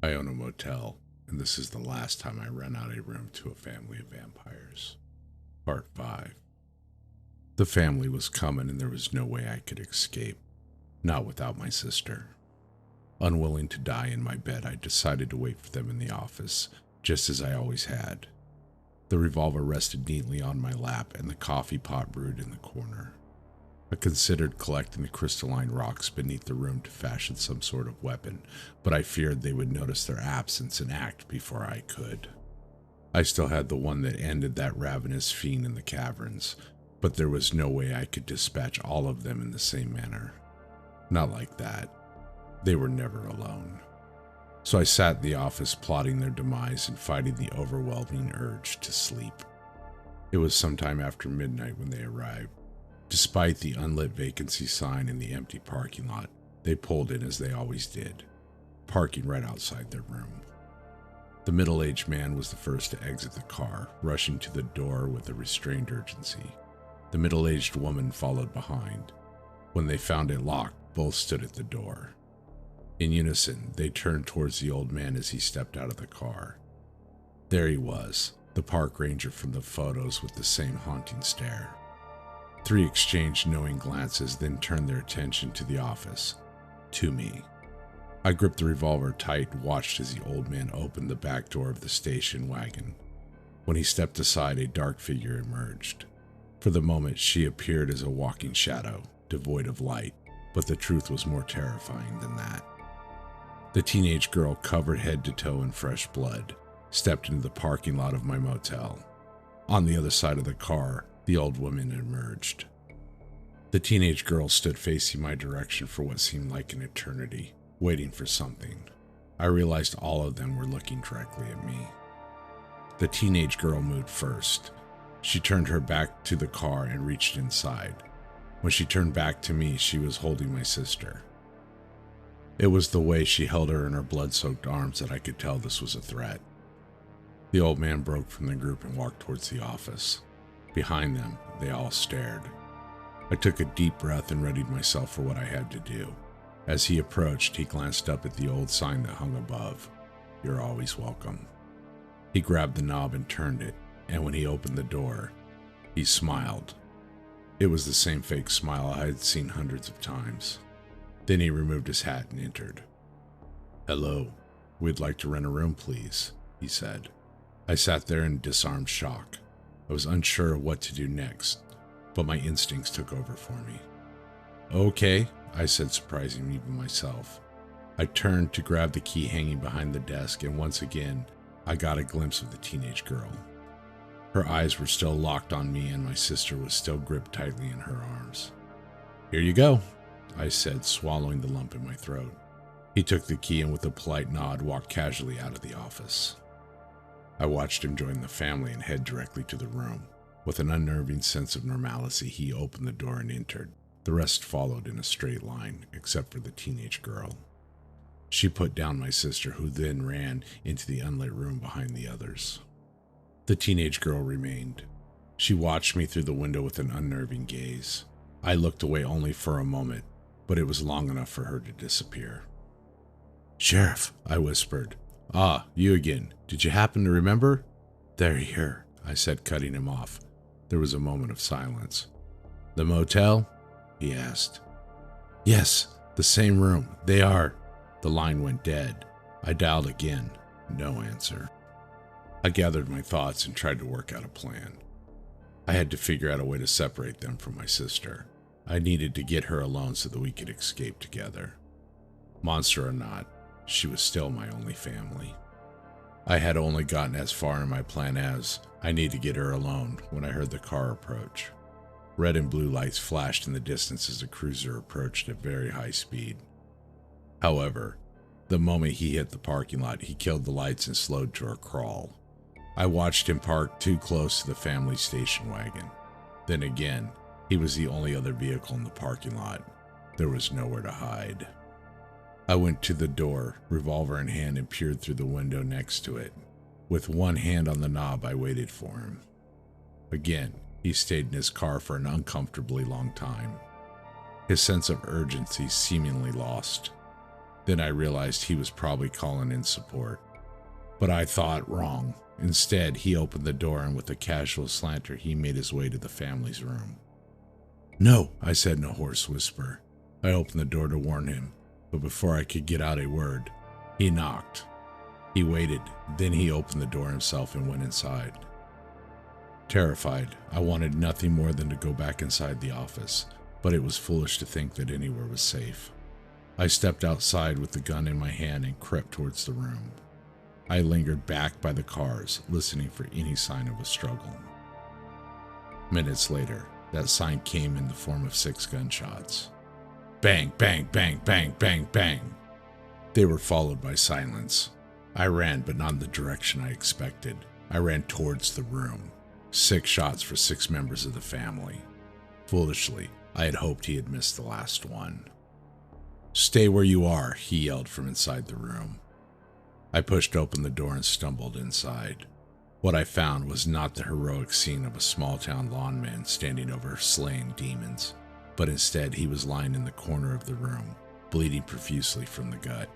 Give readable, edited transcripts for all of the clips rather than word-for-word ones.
I own a motel, and this is the last time I rent out a room to a family of vampires. Part 5. The family was coming, and there was no way I could escape. Not without my sister. Unwilling to die in my bed, I decided to wait for them in the office, just as I always had. The revolver rested neatly on my lap, and the coffee pot brewed in the corner. I considered collecting the crystalline rocks beneath the room to fashion some sort of weapon, but I feared they would notice their absence and act before I could. I still had the one that ended that ravenous fiend in the caverns, but there was no way I could dispatch all of them in the same manner. Not like that. They were never alone. So I sat in the office plotting their demise and fighting the overwhelming urge to sleep. It was sometime after midnight when they arrived. Despite the unlit vacancy sign in the empty parking lot, they pulled in as they always did, parking right outside their room. The middle-aged man was the first to exit the car, rushing to the door with a restrained urgency. The middle-aged woman followed behind. When they found it locked, both stood at the door. In unison, they turned towards the old man as he stepped out of the car. There he was, the park ranger from the photos with the same haunting stare. Three exchanged knowing glances, then turned their attention to the office, to me. I gripped the revolver tight and watched as the old man opened the back door of the station wagon. When he stepped aside, a dark figure emerged. For the moment, she appeared as a walking shadow, devoid of light, but the truth was more terrifying than that. The teenage girl, covered head to toe in fresh blood, stepped into the parking lot of my motel. On the other side of the car, the old woman emerged. The teenage girl stood facing my direction for what seemed like an eternity, waiting for something. I realized all of them were looking directly at me. The teenage girl moved first. She turned her back to the car and reached inside. When she turned back to me, she was holding my sister. It was the way she held her in her blood-soaked arms that I could tell this was a threat. The old man broke from the group and walked towards the office. Behind them, they all stared. I took a deep breath and readied myself for what I had to do. As he approached, he glanced up at the old sign that hung above. "You're always welcome." He grabbed the knob and turned it, and when he opened the door, he smiled. It was the same fake smile I had seen hundreds of times. Then he removed his hat and entered. "Hello, we'd like to rent a room, please," he said. I sat there in disarmed shock. I was unsure of what to do next, but my instincts took over for me. "Okay," I said, surprising even myself. I turned to grab the key hanging behind the desk, and once again, I got a glimpse of the teenage girl. Her eyes were still locked on me, and my sister was still gripped tightly in her arms. "Here you go," I said, swallowing the lump in my throat. He took the key and with a polite nod walked casually out of the office. I watched him join the family and head directly to the room. With an unnerving sense of normalcy, he opened the door and entered. The rest followed in a straight line, except for the teenage girl. She put down my sister, who then ran into the unlit room behind the others. The teenage girl remained. She watched me through the window with an unnerving gaze. I looked away only for a moment, but it was long enough for her to disappear. "Sheriff," I whispered. "Ah, you again. Did you happen to remember?" "They're here," I said, cutting him off. There was a moment of silence. "The motel?" he asked. "Yes, the same room. They are." The line went dead. I dialed again. No answer. I gathered my thoughts and tried to work out a plan. I had to figure out a way to separate them from my sister. I needed to get her alone so that we could escape together. Monster or not, she was still my only family. I had only gotten as far in my plan as I need to get her alone when I heard the car approach. Red and blue lights flashed in the distance as the cruiser approached at very high speed. However, the moment he hit the parking lot, he killed the lights and slowed to a crawl. I watched him park too close to the family station wagon. Then again, he was the only other vehicle in the parking lot. There was nowhere to hide. I went to the door, revolver in hand, and peered through the window next to it. With one hand on the knob, I waited for him. Again, he stayed in his car for an uncomfortably long time. His sense of urgency seemingly lost. Then I realized he was probably calling in support. But I thought wrong. Instead, he opened the door and with a casual slanter, he made his way to the family's room. "No," I said in a hoarse whisper. I opened the door to warn him, but before I could get out a word, he knocked. He waited, then he opened the door himself and went inside. Terrified, I wanted nothing more than to go back inside the office, but it was foolish to think that anywhere was safe. I stepped outside with the gun in my hand and crept towards the room. I lingered back by the cars, listening for any sign of a struggle. Minutes later, that sign came in the form of 6 gunshots. Bang, bang, bang, bang, bang, bang. They were followed by silence. I ran, but not in the direction I expected. I ran towards the room. 6 shots for 6 members of the family. Foolishly, I had hoped he had missed the last one. "Stay where you are," he yelled from inside the room. I pushed open the door and stumbled inside. What I found was not the heroic scene of a small-town lawman standing over slaying demons, but instead he was lying in the corner of the room, bleeding profusely from the gut.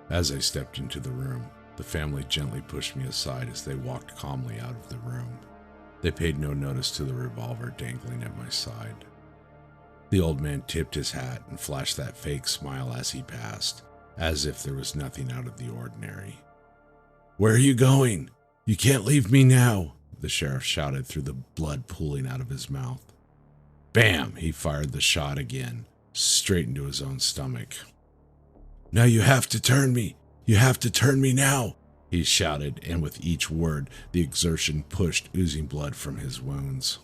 As I stepped into the room, the family gently pushed me aside as they walked calmly out of the room. They paid no notice to the revolver dangling at my side. The old man tipped his hat and flashed that fake smile as he passed, as if there was nothing out of the ordinary. "Where are you going? You can't leave me now," the sheriff shouted through the blood pooling out of his mouth. Bam! He fired the shot again, straight into his own stomach. "Now you have to turn me! You have to turn me now!" he shouted, and with each word, the exertion pushed oozing blood from his wounds.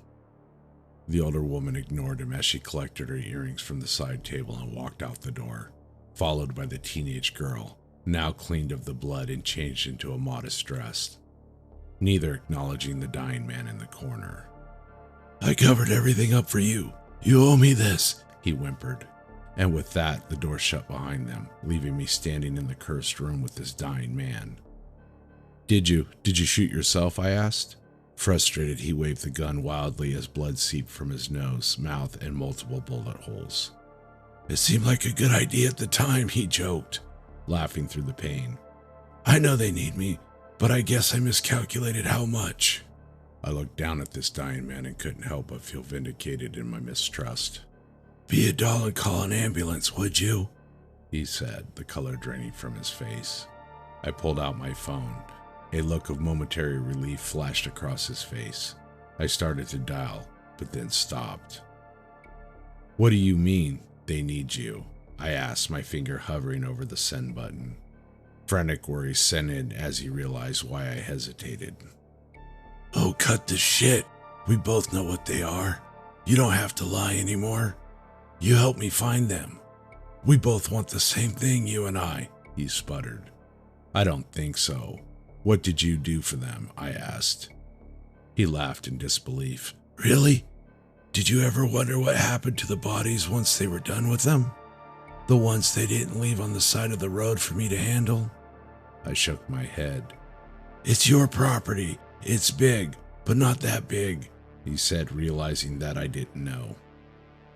The older woman ignored him as she collected her earrings from the side table and walked out the door, followed by the teenage girl, now cleaned of the blood and changed into a modest dress, neither acknowledging the dying man in the corner. "I covered everything up for you. You owe me this," he whimpered. And with that, the door shut behind them, leaving me standing in the cursed room with this dying man. Did you shoot yourself?" I asked. Frustrated, he waved the gun wildly as blood seeped from his nose, mouth, and multiple bullet holes. "It seemed like a good idea at the time," he joked, laughing through the pain. "I know they need me, but I guess I miscalculated how much." I looked down at this dying man and couldn't help but feel vindicated in my mistrust. "Be a doll and call an ambulance, would you?" he said, the color draining from his face. I pulled out my phone. A look of momentary relief flashed across his face. I started to dial, but then stopped. "What do you mean, they need you?" I asked, my finger hovering over the send button. Frantic worry set in as he realized why I hesitated. "Oh, cut the shit. We both know what they are. You don't have to lie anymore. You help me find them. We both want the same thing, you and I," he sputtered. "I don't think so. What did you do for them?" I asked. He laughed in disbelief. "Really? Did you ever wonder what happened to the bodies once they were done with them? The ones they didn't leave on the side of the road for me to handle?" I shook my head. "It's your property. It's big, but not that big," he said, realizing that I didn't know.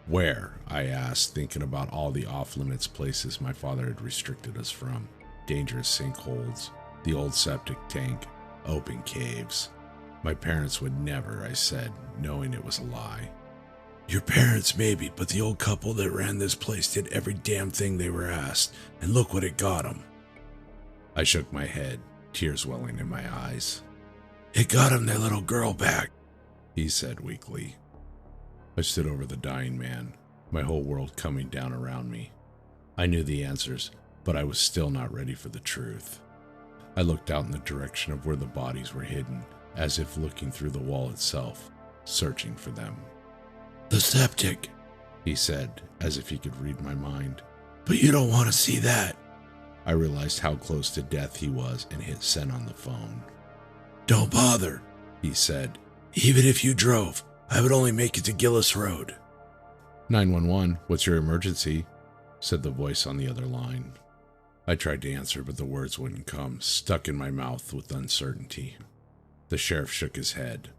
"Where?" I asked, thinking about all the off-limits places my father had restricted us from. Dangerous sinkholes, the old septic tank, open caves. My parents would never, I said, knowing it was a lie. "Your parents maybe, but the old couple that ran this place did every damn thing they were asked, and look what it got them." I shook my head, tears welling in my eyes. "It got them their little girl back," he said weakly. I stood over the dying man, my whole world coming down around me. I knew the answers, but I was still not ready for the truth. I looked out in the direction of where the bodies were hidden, as if looking through the wall itself, searching for them. "The septic," he said, as if he could read my mind. "But you don't want to see that." I realized how close to death he was and hit send on the phone. "Don't bother," he said. "Even if you drove, I would only make it to Gillis Road." 911, what's your emergency?" said the voice on the other line. I tried to answer, but the words wouldn't come, stuck in my mouth with uncertainty. The sheriff shook his head.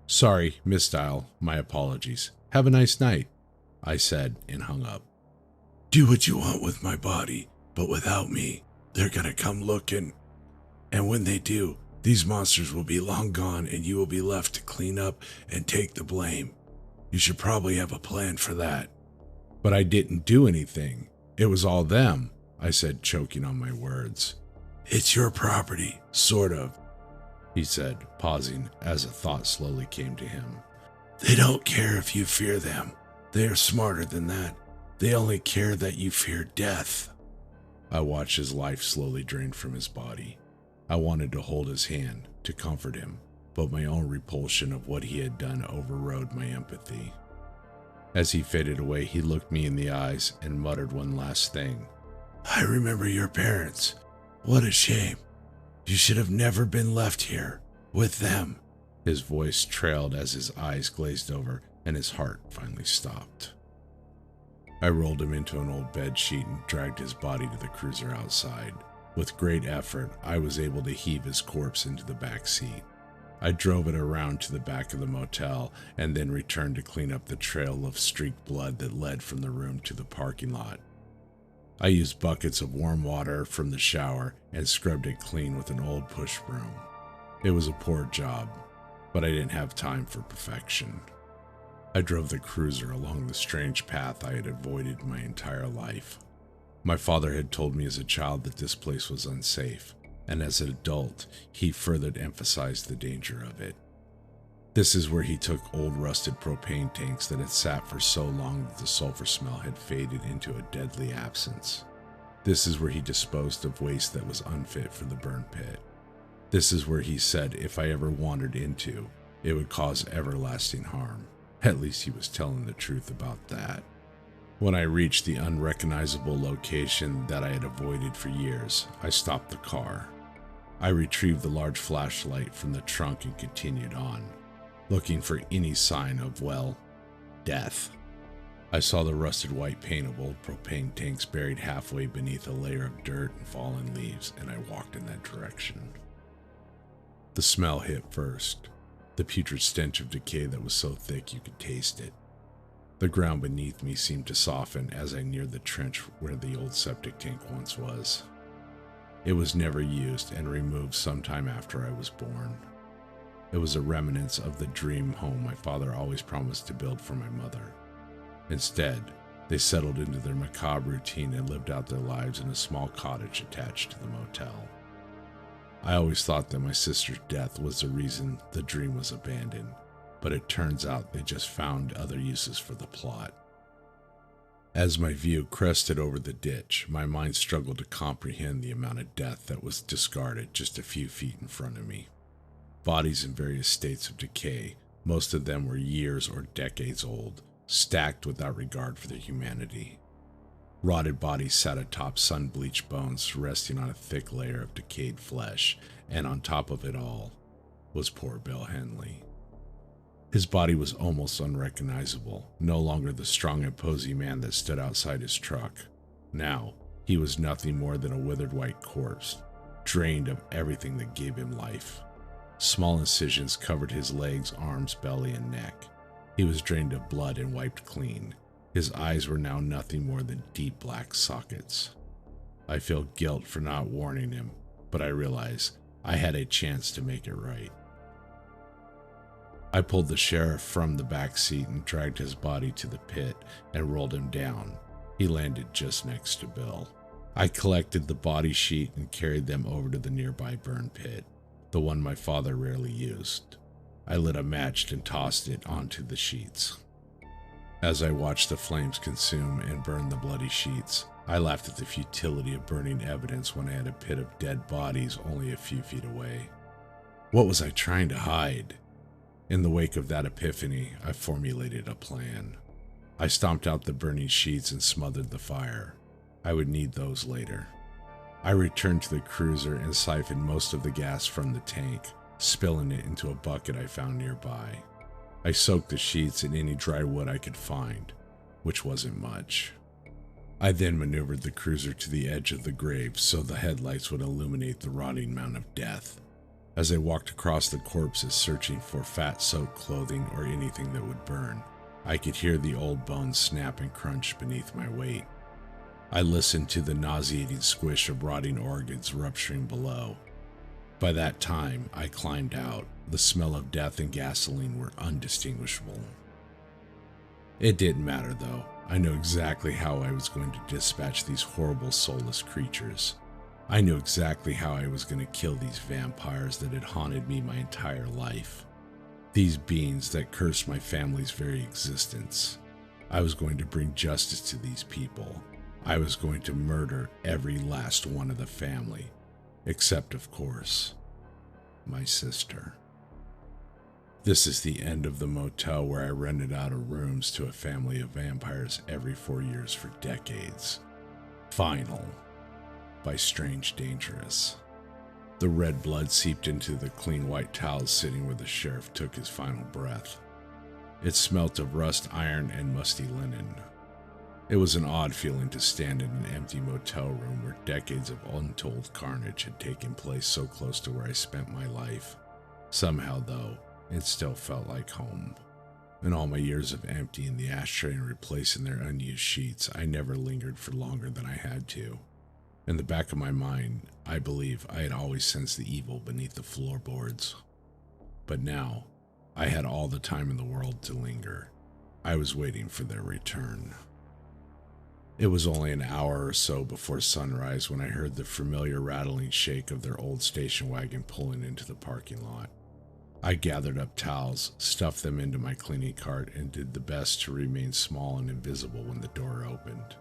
"Sorry, misdial. My apologies. Have a nice night," I said and hung up. Do what you want with my body, but without me, they're gonna come looking. And when they do, these monsters will be long gone and you will be left to clean up and take the blame. You should probably have a plan for that." "But I didn't do anything. It was all them," I said, choking on my words. "It's your property, sort of," he said, pausing as a thought slowly came to him. "They don't care if you fear them. They are smarter than that. They only care that you fear death." I watched his life slowly drain from his body. I wanted to hold his hand, to comfort him, but my own repulsion of what he had done overrode my empathy. As he faded away, he looked me in the eyes and muttered one last thing. "I remember your parents. What a shame. You should have never been left here, with them." His voice trailed as his eyes glazed over and his heart finally stopped. I rolled him into an old bed sheet and dragged his body to the cruiser outside. With great effort, I was able to heave his corpse into the back seat. I drove it around to the back of the motel and then returned to clean up the trail of streaked blood that led from the room to the parking lot. I used buckets of warm water from the shower and scrubbed it clean with an old push broom. It was a poor job, but I didn't have time for perfection. I drove the cruiser along the strange path I had avoided my entire life. My father had told me as a child that this place was unsafe, and as an adult, he further emphasized the danger of it. This is where he took old rusted propane tanks that had sat for so long that the sulfur smell had faded into a deadly absence. This is where he disposed of waste that was unfit for the burn pit. This is where he said if I ever wandered into, it would cause everlasting harm. At least he was telling the truth about that. When I reached the unrecognizable location that I had avoided for years, I stopped the car. I retrieved the large flashlight from the trunk and continued on, looking for any sign of, well, death. I saw the rusted white paint of old propane tanks buried halfway beneath a layer of dirt and fallen leaves, and I walked in that direction. The smell hit first, the putrid stench of decay that was so thick you could taste it. The ground beneath me seemed to soften as I neared the trench where the old septic tank once was. It was never used and removed sometime after I was born. It was a remnants of the dream home my father always promised to build for my mother. Instead, they settled into their macabre routine and lived out their lives in a small cottage attached to the motel. I always thought that my sister's death was the reason the dream was abandoned, but it turns out they just found other uses for the plot. As my view crested over the ditch, my mind struggled to comprehend the amount of death that was discarded just a few feet in front of me. Bodies in various states of decay, most of them were years or decades old, stacked without regard for their humanity. Rotted bodies sat atop sun-bleached bones resting on a thick layer of decayed flesh, and on top of it all was poor Bill Henley. His body was almost unrecognizable, no longer the strong, imposing man that stood outside his truck. Now, he was nothing more than a withered white corpse, drained of everything that gave him life. Small incisions covered his legs, arms, belly, and neck. He was drained of blood and wiped clean. His eyes were now nothing more than deep black sockets. I felt guilt for not warning him, but I realized I had a chance to make it right. I pulled the sheriff from the back seat and dragged his body to the pit and rolled him down. He landed just next to Bill. I collected the body sheet and carried them over to the nearby burn pit, the one my father rarely used. I lit a match and tossed it onto the sheets. As I watched the flames consume and burn the bloody sheets, I laughed at the futility of burning evidence when I had a pit of dead bodies only a few feet away. What was I trying to hide? In the wake of that epiphany, I formulated a plan. I stomped out the burning sheets and smothered the fire. I would need those later. I returned to the cruiser and siphoned most of the gas from the tank, spilling it into a bucket I found nearby. I soaked the sheets in any dry wood I could find, which wasn't much. I then maneuvered the cruiser to the edge of the grave so the headlights would illuminate the rotting mound of death. As I walked across the corpses searching for fat-soaked clothing or anything that would burn, I could hear the old bones snap and crunch beneath my weight. I listened to the nauseating squish of rotting organs rupturing below. By that time, I climbed out. The smell of death and gasoline were undistinguishable. It didn't matter, though. I knew exactly how I was going to dispatch these horrible, soulless creatures. I knew exactly how I was going to kill these vampires that had haunted me my entire life. These beings that cursed my family's very existence. I was going to bring justice to these people. I was going to murder every last one of the family. Except, of course, my sister. This is the end of the motel where I rented out rooms to a family of vampires every 4 years for decades. Final. By Strange Dangerous. The red blood seeped into the clean white towels sitting where the sheriff took his final breath. It smelt of rust iron and musty linen. It was an odd feeling to stand in an empty motel room where decades of untold carnage had taken place so close to where I spent my life. Somehow, though, it still felt like home. In all my years of emptying the ashtray and replacing their unused sheets, I never lingered for longer than I had to. In the back of my mind, I believe I had always sensed the evil beneath the floorboards. But now, I had all the time in the world to linger. I was waiting for their return. It was only an hour or so before sunrise when I heard the familiar rattling shake of their old station wagon pulling into the parking lot. I gathered up towels, stuffed them into my cleaning cart, and did the best to remain small and invisible when the door opened.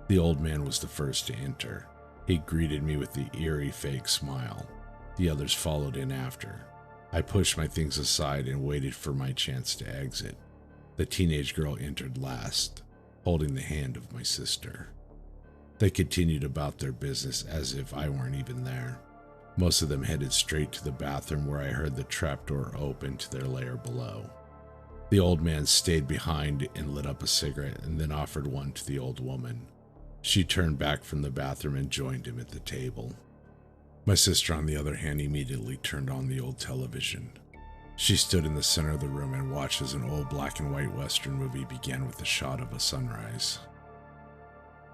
The old man was the first to enter. He greeted me with the eerie fake smile. The others followed in after. I pushed my things aside and waited for my chance to exit. The teenage girl entered last, holding the hand of my sister. They continued about their business as if I weren't even there. Most of them headed straight to the bathroom where I heard the trapdoor open to their lair below. The old man stayed behind and lit up a cigarette and then offered one to the old woman. She turned back from the bathroom and joined him at the table. My sister, on the other hand, immediately turned on the old television. She stood in the center of the room and watched as an old black and white Western movie began with a shot of a sunrise.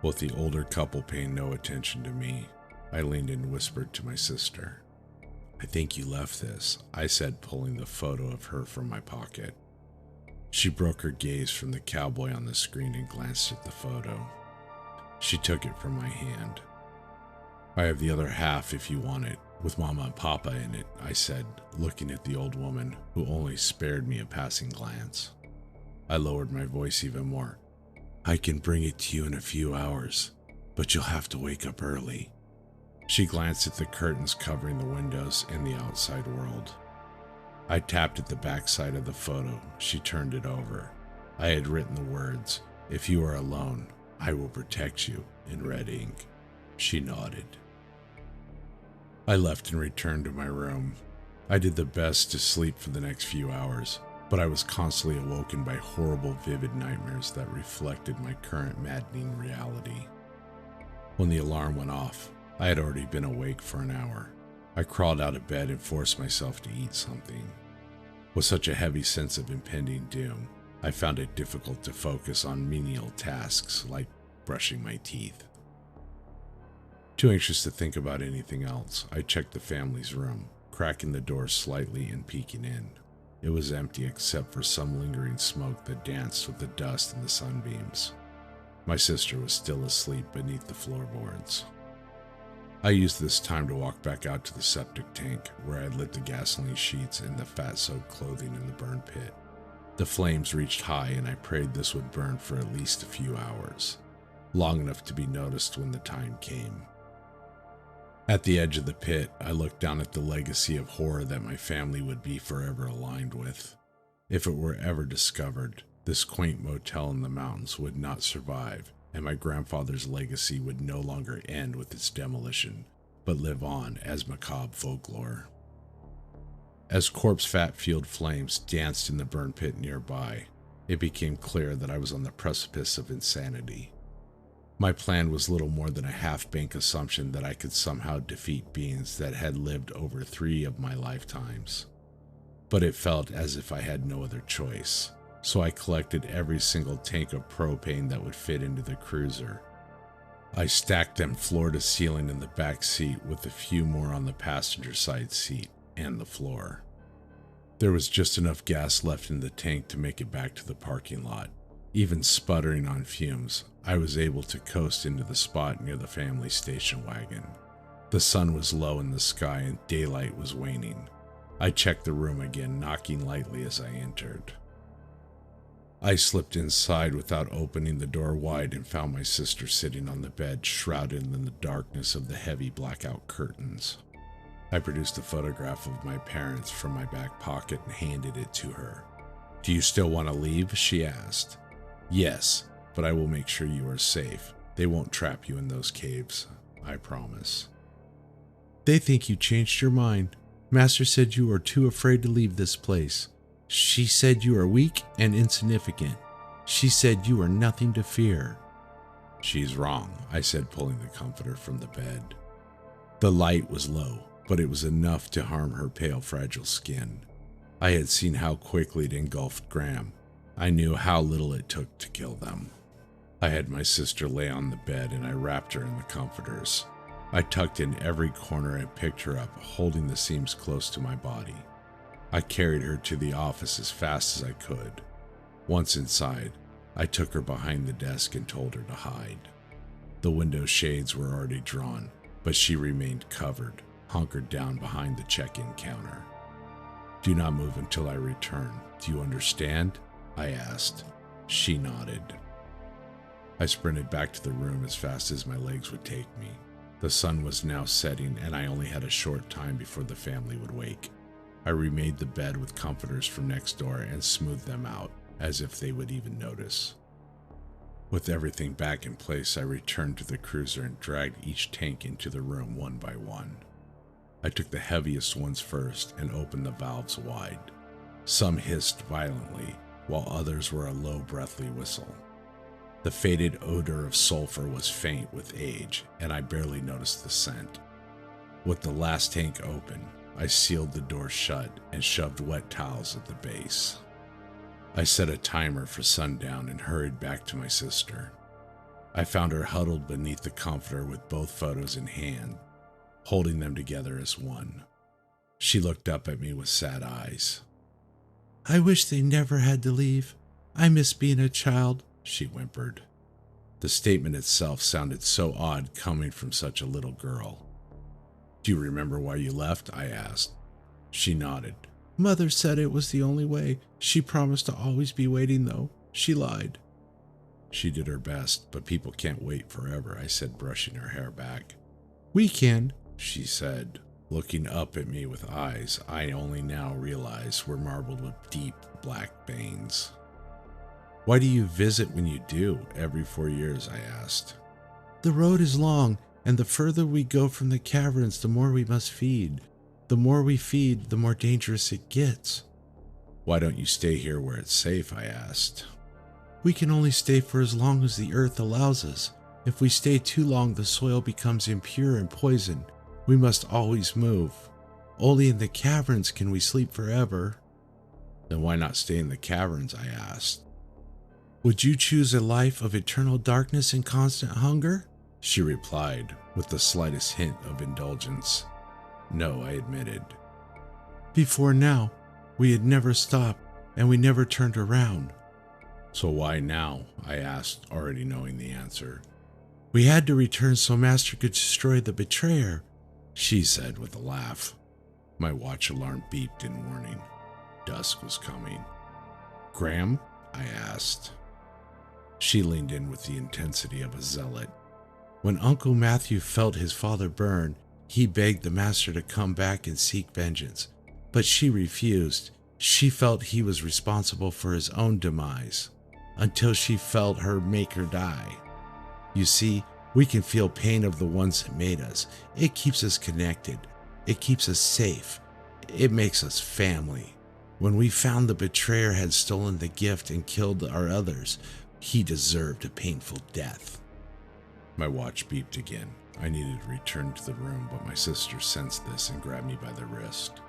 With the older couple paying no attention to me, I leaned and whispered to my sister. "I think you left this," I said, pulling the photo of her from my pocket. She broke her gaze from the cowboy on the screen and glanced at the photo. She took it from my hand. "I have the other half if you want it, with Mama and Papa in it," I said, looking at the old woman, who only spared me a passing glance. I lowered my voice even more. "I can bring it to you in a few hours, but you'll have to wake up early." She glanced at the curtains covering the windows and the outside world. I tapped at the backside of the photo. She turned it over. I had written the words, "If you are alone, I will protect you," in red ink. She nodded. I left and returned to my room. I did the best to sleep for the next few hours, but I was constantly awoken by horrible, vivid nightmares that reflected my current maddening reality. When the alarm went off, I had already been awake for an hour. I crawled out of bed and forced myself to eat something. With such a heavy sense of impending doom, I found it difficult to focus on menial tasks like brushing my teeth. Too anxious to think about anything else, I checked the family's room, cracking the door slightly and peeking in. It was empty except for some lingering smoke that danced with the dust and the sunbeams. My sister was still asleep beneath the floorboards. I used this time to walk back out to the septic tank, where I had lit the gasoline sheets and the fat-soaked clothing in the burn pit. The flames reached high, and I prayed this would burn for at least a few hours, long enough to be noticed when the time came. At the edge of the pit, I looked down at the legacy of horror that my family would be forever aligned with. If it were ever discovered, this quaint motel in the mountains would not survive, and my grandfather's legacy would no longer end with its demolition, but live on as macabre folklore. As corpse-fat-fueled flames danced in the burn pit nearby, it became clear that I was on the precipice of insanity. My plan was little more than a half-baked assumption that I could somehow defeat beings that had lived over 3 of my lifetimes. But it felt as if I had no other choice, so I collected every single tank of propane that would fit into the cruiser. I stacked them floor to ceiling in the back seat with a few more on the passenger side seat and the floor. There was just enough gas left in the tank to make it back to the parking lot. Even sputtering on fumes, I was able to coast into the spot near the family station wagon. The sun was low in the sky and daylight was waning. I checked the room again, knocking lightly as I entered. I slipped inside without opening the door wide and found my sister sitting on the bed, shrouded in the darkness of the heavy blackout curtains. I produced a photograph of my parents from my back pocket and handed it to her. "Do you still want to leave?" she asked. "Yes, but I will make sure you are safe. They won't trap you in those caves, I promise." "They think you changed your mind. Master said you are too afraid to leave this place. She said you are weak and insignificant. She said you are nothing to fear." "She's wrong," I said, pulling the comforter from the bed. The light was low, but it was enough to harm her pale, fragile skin. I had seen how quickly it engulfed Graham. I knew how little it took to kill them. I had my sister lay on the bed and I wrapped her in the comforters. I tucked in every corner and picked her up, holding the seams close to my body. I carried her to the office as fast as I could. Once inside, I took her behind the desk and told her to hide. The window shades were already drawn, but she remained covered, hunkered down behind the check-in counter. "Do not move until I return. Do you understand?" I asked. She nodded. I sprinted back to the room as fast as my legs would take me. The sun was now setting, and I only had a short time before the family would wake. I remade the bed with comforters from next door and smoothed them out, as if they would even notice. With everything back in place, I returned to the cruiser and dragged each tank into the room one by one. I took the heaviest ones first and opened the valves wide. Some hissed violently, while others were a low, breathy whistle. The faded odor of sulfur was faint with age, and I barely noticed the scent. With the last tank open, I sealed the door shut and shoved wet towels at the base. I set a timer for sundown and hurried back to my sister. I found her huddled beneath the comforter with both photos in hand, holding them together as one. She looked up at me with sad eyes. "I wish they never had to leave. I miss being a child," she whimpered. The statement itself sounded so odd coming from such a little girl. "Do you remember why you left?" I asked. She nodded. "Mother said it was the only way. She promised to always be waiting, though. She lied." "She did her best, but people can't wait forever," I said, brushing her hair back. "We can," she said, looking up at me with eyes I only now realize were marbled with deep black veins. "Why do you visit when you do, every 4 years?" I asked. "The road is long, and the further we go from the caverns, the more we must feed. The more we feed, the more dangerous it gets." "Why don't you stay here where it's safe?" I asked. "We can only stay for as long as the earth allows us. If we stay too long, the soil becomes impure and poison. We must always move. Only in the caverns can we sleep forever." "Then why not stay in the caverns?" I asked. "Would you choose a life of eternal darkness and constant hunger?" she replied, with the slightest hint of indulgence. "No," I admitted. "Before now, we had never stopped, and we never turned around." "So why now?" I asked, already knowing the answer. "We had to return so Master could destroy the betrayer," she said with a laugh. My watch alarm beeped in warning. Dusk was coming. "Graham?" I asked. She leaned in with the intensity of a zealot. "When Uncle Matthew felt his father burn, he begged the Master to come back and seek vengeance, but she refused. She felt he was responsible for his own demise, until she felt her maker die. You see, we can feel pain of the ones that made us. It keeps us connected. It keeps us safe. It makes us family. When we found the betrayer had stolen the gift and killed our others, he deserved a painful death." My watch beeped again. I needed to return to the room, but my sister sensed this and grabbed me by the wrist.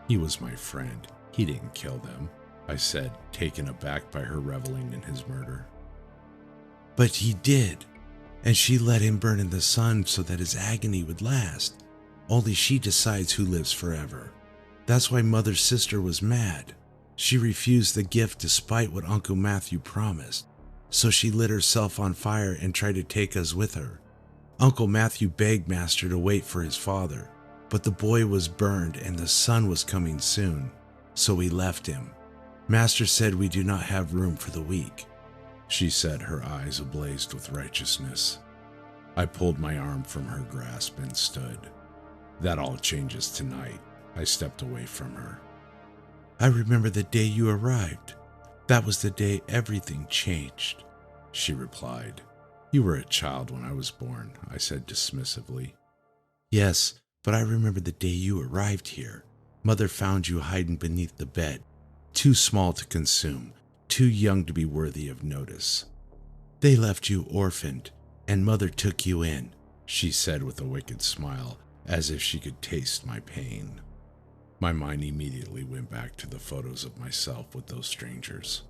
"He was my friend. He didn't kill them," I said, taken aback by her reveling in his murder. "But he did. and she let him burn in the sun so that his agony would last. Only she decides who lives forever. That's why Mother's sister was mad. She refused the gift despite what Uncle Matthew promised. So she lit herself on fire and tried to take us with her. Uncle Matthew begged Master to wait for his father, but the boy was burned and the sun was coming soon, so we left him. Master said we do not have room for the weak, she said, her eyes ablaze with righteousness. I pulled my arm from her grasp and stood. That all changes tonight. I stepped away from her. I remember the day you arrived. That was the day everything changed, she replied. You were a child when I was born, I said dismissively. Yes, but I remember the day you arrived here. Mother found you hiding beneath the bed, too small to consume, too young to be worthy of notice. They left you orphaned, and Mother took you in, she said with a wicked smile, as if she could taste my pain. My mind immediately went back to the photos of myself with those strangers.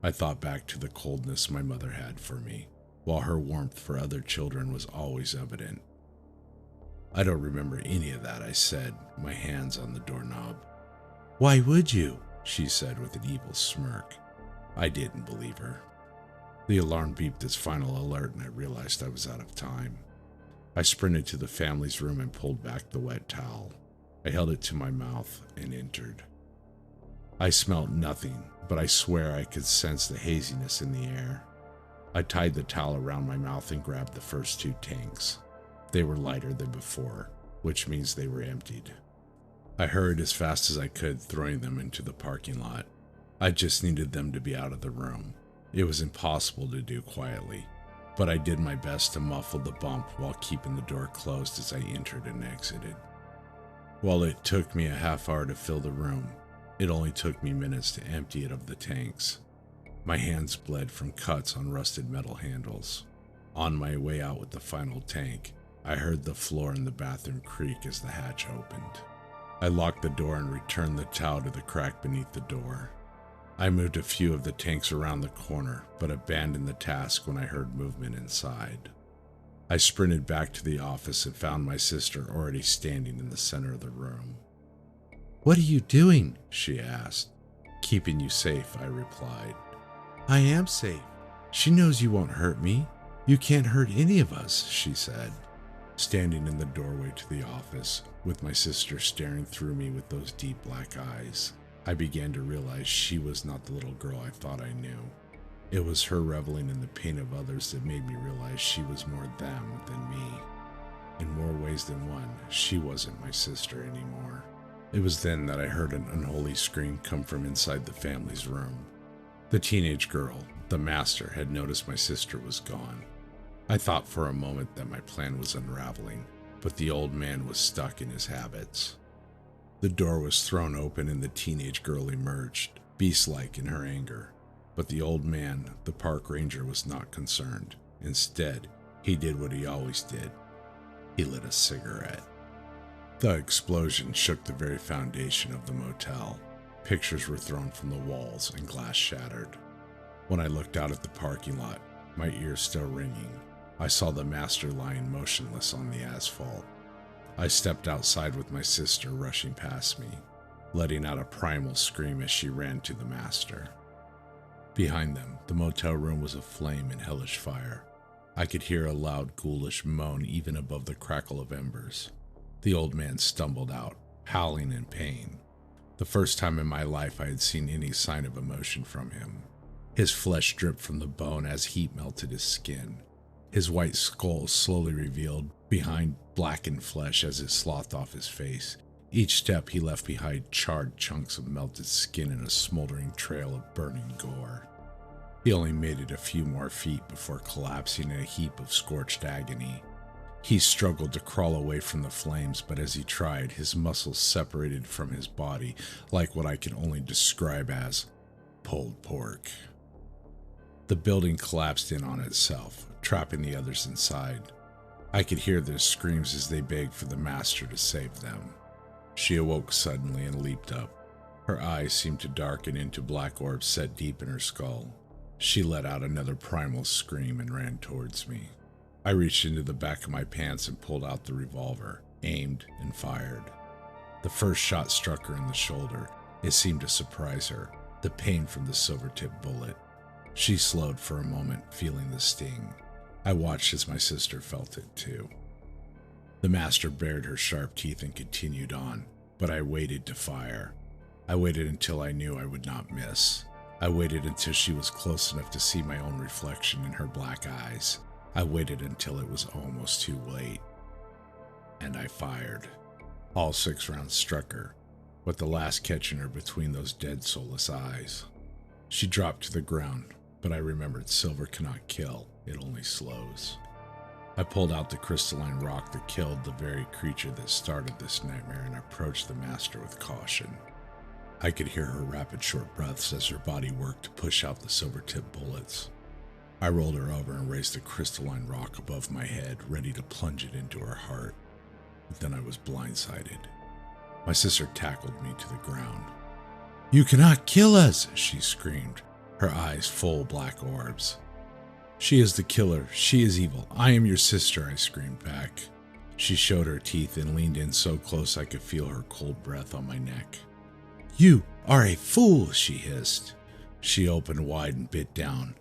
I thought back to the coldness my mother had for me, while her warmth for other children was always evident. I don't remember any of that, I said, my hands on the doorknob. Why would you? She said with an evil smirk. I didn't believe her. The alarm beeped its final alert and I realized I was out of time. I sprinted to the family's room and pulled back the wet towel. I held it to my mouth and entered. I smelled nothing, but I swear I could sense the haziness in the air. I tied the towel around my mouth and grabbed the first 2 tanks. They were lighter than before, which means they were emptied. I hurried as fast as I could, throwing them into the parking lot. I just needed them to be out of the room. It was impossible to do quietly, but I did my best to muffle the bump while keeping the door closed as I entered and exited. While it took me a half hour to fill the room, it only took me minutes to empty it of the tanks. My hands bled from cuts on rusted metal handles. On my way out with the final tank, I heard the floor in the bathroom creak as the hatch opened. I locked the door and returned the towel to the crack beneath the door. I moved a few of the tanks around the corner, but abandoned the task when I heard movement inside. I sprinted back to the office and found my sister already standing in the center of the room. What are you doing? She asked. Keeping you safe, I replied. I am safe. She knows you won't hurt me. You can't hurt any of us, she said. Standing in the doorway to the office, with my sister staring through me with those deep black eyes, I began to realize she was not the little girl I thought I knew. It was her reveling in the pain of others that made me realize she was more them than me. In more ways than one, she wasn't my sister anymore. It was then that I heard an unholy scream come from inside the family's room. The teenage girl, the master, had noticed my sister was gone. I thought for a moment that my plan was unraveling, but the old man was stuck in his habits. The door was thrown open and the teenage girl emerged, beast-like in her anger. But the old man, the park ranger, was not concerned. Instead, he did what he always did. He lit a cigarette. The explosion shook the very foundation of the motel. Pictures were thrown from the walls and glass shattered. When I looked out at the parking lot, my ears still ringing, I saw the master lying motionless on the asphalt. I stepped outside with my sister rushing past me, letting out a primal scream as she ran to the master. Behind them, the motel room was aflame in hellish fire. I could hear a loud, ghoulish moan even above the crackle of embers. The old man stumbled out, howling in pain. The first time in my life I had seen any sign of emotion from him. His flesh dripped from the bone as heat melted his skin. His white skull slowly revealed behind blackened flesh as it slothed off his face. Each step he left behind charred chunks of melted skin and a smoldering trail of burning gore. He only made it a few more feet before collapsing in a heap of scorched agony. He struggled to crawl away from the flames, but as he tried, his muscles separated from his body like what I can only describe as pulled pork. The building collapsed in on itself, trapping the others inside. I could hear their screams as they begged for the master to save them. She awoke suddenly and leaped up. Her eyes seemed to darken into black orbs set deep in her skull. She let out another primal scream and ran towards me. I reached into the back of my pants and pulled out the revolver, aimed, and fired. The first shot struck her in the shoulder. It seemed to surprise her, the pain from the silver-tipped bullet. She slowed for a moment, feeling the sting. I watched as my sister felt it too. The master bared her sharp teeth and continued on, but I waited to fire. I waited until I knew I would not miss. I waited until she was close enough to see my own reflection in her black eyes. I waited until it was almost too late. And I fired. All 6 rounds struck her, with the last catching her between those dead, soulless eyes. She dropped to the ground, but I remembered silver cannot kill, it only slows. I pulled out the crystalline rock that killed the very creature that started this nightmare and approached the master with caution. I could hear her rapid short breaths as her body worked to push out the silver-tipped bullets. I rolled her over and raised the crystalline rock above my head, ready to plunge it into her heart. But then I was blindsided. My sister tackled me to the ground. "You cannot kill us!" she screamed, her eyes full black orbs. "She is the killer. She is evil. I am your sister," I screamed back. She showed her teeth and leaned in so close I could feel her cold breath on my neck. "You are a fool," she hissed. She opened wide and bit down.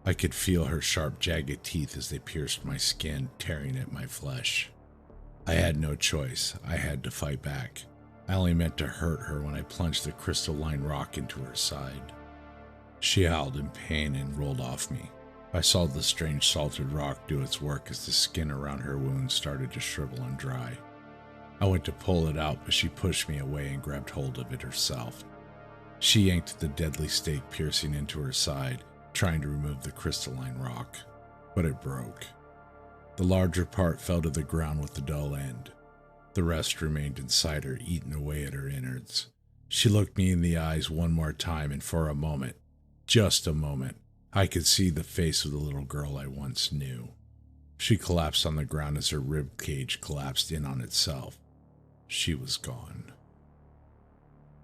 I could feel her sharp, jagged teeth as they pierced my skin, tearing at my flesh. I had no choice. I had to fight back. I only meant to hurt her when I plunged the crystalline rock into her side. She howled in pain and rolled off me. I saw the strange salted rock do its work as the skin around her wound started to shrivel and dry. I went to pull it out, but she pushed me away and grabbed hold of it herself. She yanked the deadly stake piercing into her side, trying to remove the crystalline rock, but it broke. The larger part fell to the ground with the dull end. The rest remained inside her, eating away at her innards. She looked me in the eyes one more time, and for a moment, just a moment, I could see the face of the little girl I once knew. She collapsed on the ground as her rib cage collapsed in on itself. She was gone.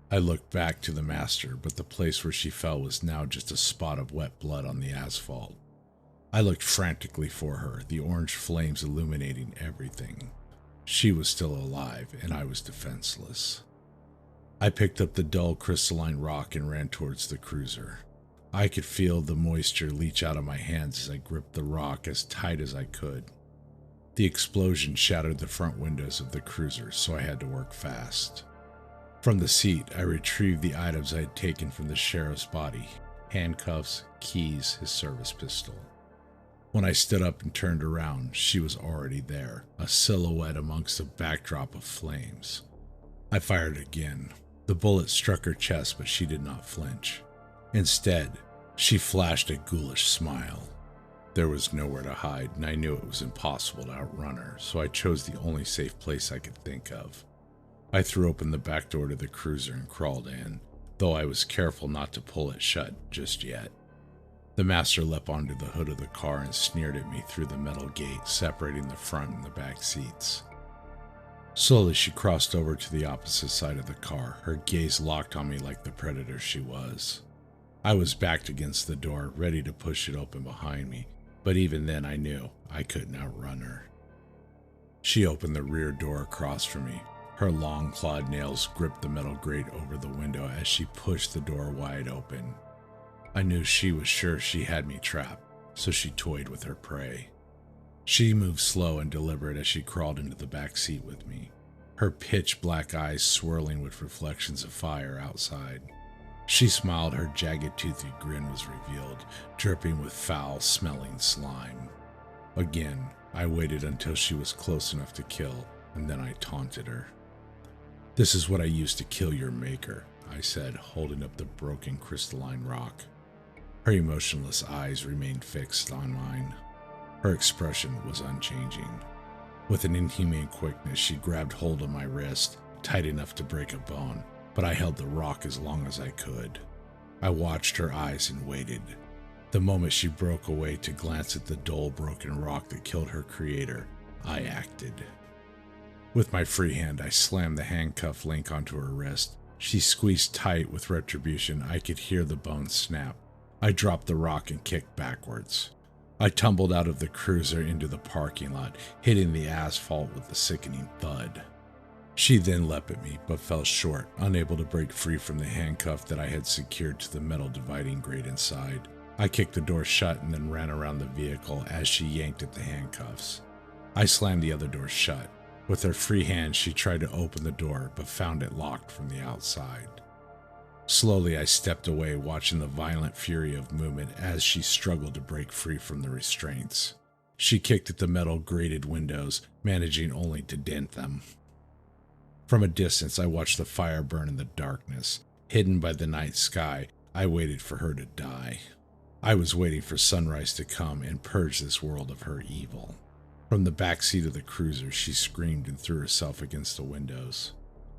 I looked back to the master, but the place where she fell was now just a spot of wet blood on the asphalt. I looked frantically for her, the orange flames illuminating everything. She was still alive, and I was defenseless. I picked up the dull crystalline rock and ran towards the cruiser. I could feel the moisture leach out of my hands as I gripped the rock as tight as I could. The explosion shattered the front windows of the cruiser, so I had to work fast. From the seat, I retrieved the items I had taken from the sheriff's body: handcuffs, keys, his service pistol. When I stood up and turned around, she was already there, a silhouette amongst a backdrop of flames. I fired again. The bullet struck her chest, but she did not flinch. Instead, she flashed a ghoulish smile. There was nowhere to hide, and I knew it was impossible to outrun her, so I chose the only safe place I could think of. I threw open the back door to the cruiser and crawled in, though I was careful not to pull it shut just yet. The master leapt onto the hood of the car and sneered at me through the metal gate, separating the front and the back seats. Slowly, she crossed over to the opposite side of the car, her gaze locked on me like the predator she was. I was backed against the door, ready to push it open behind me, but even then I knew I couldn't outrun her. She opened the rear door across from me. Her long clawed nails gripped the metal grate over the window as she pushed the door wide open. I knew she was sure she had me trapped, so she toyed with her prey. She moved slow and deliberate as she crawled into the back seat with me, her pitch black eyes swirling with reflections of fire outside. She smiled, her jagged toothy grin was revealed, dripping with foul-smelling slime. Again, I waited until she was close enough to kill, and then I taunted her. "This is what I used to kill your maker," I said, holding up the broken crystalline rock. Her emotionless eyes remained fixed on mine. Her expression was unchanging. With an inhumane quickness, she grabbed hold of my wrist, tight enough to break a bone, but I held the rock as long as I could. I watched her eyes and waited. The moment she broke away to glance at the dull, broken rock that killed her creator, I acted. With my free hand, I slammed the handcuff link onto her wrist. She squeezed tight with retribution. I could hear the bones snap. I dropped the rock and kicked backwards. I tumbled out of the cruiser into the parking lot, hitting the asphalt with a sickening thud. She then leapt at me, but fell short, unable to break free from the handcuff that I had secured to the metal dividing grate inside. I kicked the door shut and then ran around the vehicle as she yanked at the handcuffs. I slammed the other door shut. With her free hand, she tried to open the door, but found it locked from the outside. Slowly, I stepped away, watching the violent fury of movement as she struggled to break free from the restraints. She kicked at the metal grated windows, managing only to dent them. From a distance, I watched the fire burn in the darkness. Hidden by the night sky, I waited for her to die. I was waiting for sunrise to come and purge this world of her evil. From the back seat of the cruiser, she screamed and threw herself against the windows.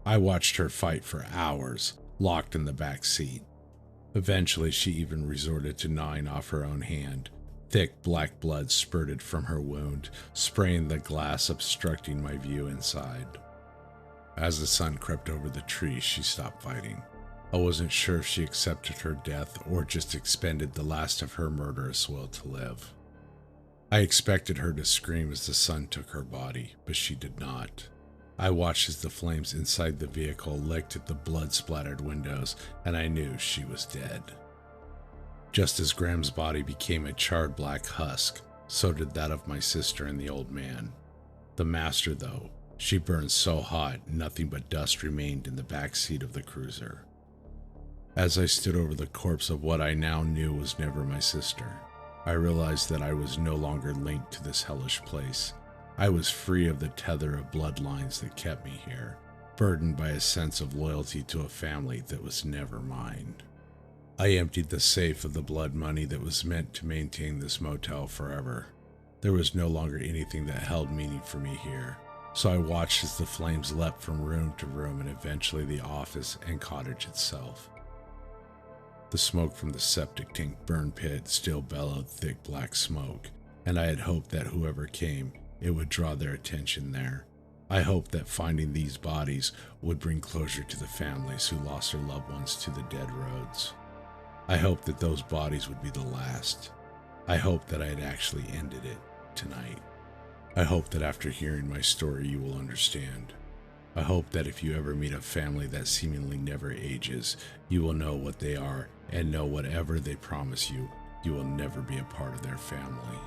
I watched her fight for hours, locked in the back seat. Eventually, she even resorted to gnawing off her own hand. Thick black blood spurted from her wound, spraying the glass, obstructing my view inside. As the sun crept over the trees, she stopped fighting. I wasn't sure if she accepted her death or just expended the last of her murderous will to live. I expected her to scream as the sun took her body, but she did not. I watched as the flames inside the vehicle licked at the blood-splattered windows, and I knew she was dead. Just as Graham's body became a charred black husk, so did that of my sister and the old man. The master, though, she burned so hot, nothing but dust remained in the back seat of the cruiser. As I stood over the corpse of what I now knew was never my sister, I realized that I was no longer linked to this hellish place. I was free of the tether of bloodlines that kept me here, burdened by a sense of loyalty to a family that was never mine. I emptied the safe of the blood money that was meant to maintain this motel forever. There was no longer anything that held meaning for me here, so I watched as the flames leapt from room to room and eventually the office and cottage itself. The smoke from the septic tank burn pit still bellowed thick black smoke, and I had hoped that whoever came, it would draw their attention there. I hoped that finding these bodies would bring closure to the families who lost their loved ones to the dead roads. I hoped that those bodies would be the last. I hoped that I had actually ended it tonight. I hope that after hearing my story you will understand. I hope that if you ever meet a family that seemingly never ages, you will know what they are and know whatever they promise you, you will never be a part of their family.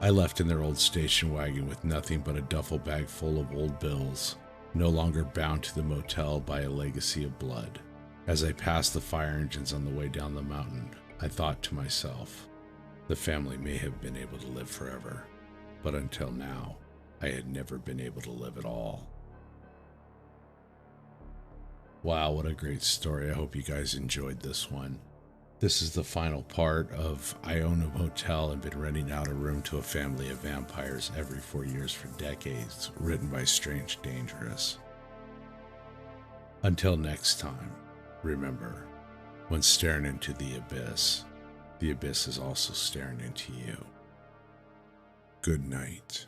I left in their old station wagon with nothing but a duffel bag full of old bills, no longer bound to the motel by a legacy of blood. As I passed the fire engines on the way down the mountain, I thought to myself, the family may have been able to live forever, but until now, I had never been able to live at all. Wow, what a great story. I hope you guys enjoyed this one. This is the final part of I Own a Motel and Been Renting Out a Room to a Family of Vampires every 4 years for decades, written by Strange Dangerous. Until next time, remember, when staring into the abyss is also staring into you. Good night.